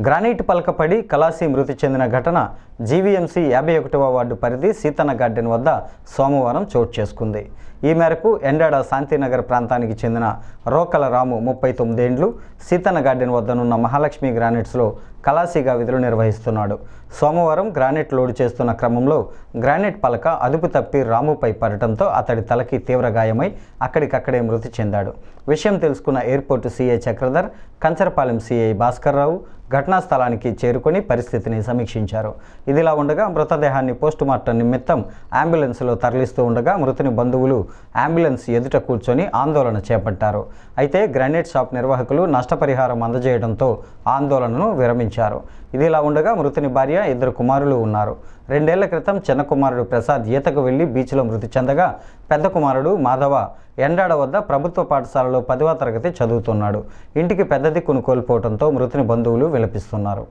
Granite పలకపడి khalasi మృతి చెందిన ఘటన జీవీఎంసీ 51వ వార్డు పరిధి సీతన్న గార్డెన్ వద్ద సోమవారం చోటు చేసుకుంది. ఈ మేరకు ఎండాడ శాంతినగర్ ప్రాంతానికి చెందిన రోకల రాము 39 ఏండ్లు సీతన్న గార్డెన్ వద్దనున్న మహాలక్ష్మి గ్రానైట్స్లో కలాసీగా విధులు నిర్వహిస్తున్నాడు. సోమవారం గ్రానైట్ లోడ్ చేస్తున్న క్రమంలో గ్రానైట్ పలక అదుపు తప్పి రాముపై పడటంతో అతడి తలకి తీవ్ర గాయమై అక్కడికక్కడే మృతి చెందాడు. విషయం తెలుసుకున్న airport CI Chakradhar, Kancharapalem CI Bhaskarrao ఘటనా స్థలానికి చేరుకొని పరిస్థితిని సమీక్షించారు. ఇదిలా ఉండగా మృతదేహాన్ని పోస్టుమార్టం నిమిత్తం అంబులెన్స్లో తరలిస్తూ ఉండగా మృతుని బంధువులు అంబులెన్స్ ఎదుట కూర్చొని ఆందోళన చేపట్టారు. అయితే గ్రానైట్ షాప్ నిర్వాహకులు నష్టపరిహారం అందజేయడంతో ఆందోళనను విరమించారు. ఇదిలా ఉండగా మృతుని భార్య, 2 కుమారులు ఉన్నారు. 2 ఏళ్ల క్రితం చిన్న కుమారుడు ప్రసాద్ ఈతకు వెళ్లి బీచ్లో మృతి చెందగా పెద్ద కుమారుడు మాధవ ఎండాడ వద్ద ప్రభుత్వ పాఠశాలలో 10వ తరగతి చదువుతున్నాడు. ఇంటికి పెద్ద దిక్కును కోల్పోవడంతో మృతుని బంధువులు విలపిస్తున్నారు.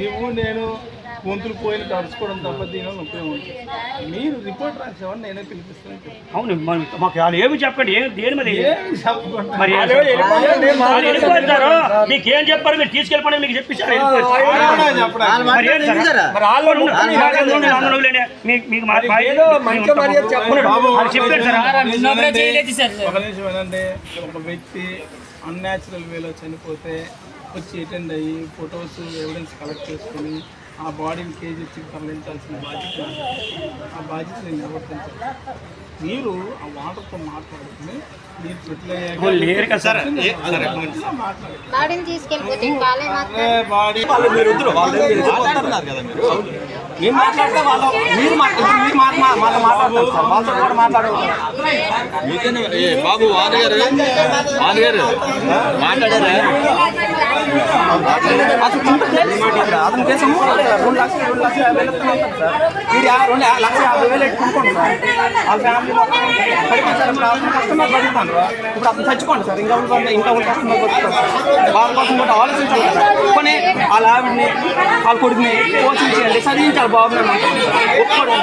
నువ్వు నేను గొంతులు పోయిన తడుచుకోవడం తప్ప దీనివల్ల ఉపయోగం ఉంటుంది. మీరు రిపోర్ట్ రాసేవాడిని నేనే పిలిపిస్తాను. అవును, మాకు ఏమి చెప్పండి, దేని మీద మీకేం చెప్పారు? మీరు తీసుకెళ్ళిపోయి మీకు చెప్పిస్తారు. ఒక వ్యక్తి అన్యాచురల్ వేలో చనిపోతే వచ్చి అటెండ్ అయ్యి ఫొటోస్ ఎవిడెన్స్ కలెక్ట్ చేసుకుని ఆ బాడీని కేజీ తరలించాల్సిన బాధ్యత, ఆ బాధ్యత నేను నిర్వర్తించాను. మీరు ఆ వాటర్తో మాట్లాడుకుని మీరు బాబు వానగారు మాట్లాడారా? అతని కేసు 2,50,000 ఎట్టుకుంటాను సార్. వాళ్ళ ఫ్యామిలీలో కస్టమర్ బతుకుతాను. ఇప్పుడు అతను చచ్చుకోండి సార్, ఇంకా కస్టమర్ బతుకుతారు సార్. వాళ్ళ కోసం కూడా ఆలోచించాలి కదా. కొన్ని వాళ్ళ ఆవిడని, వాళ్ళ కొడుకుని కోచింగ్ చేయండి, చదివించాలి బాబు. ఒప్పుకోండి.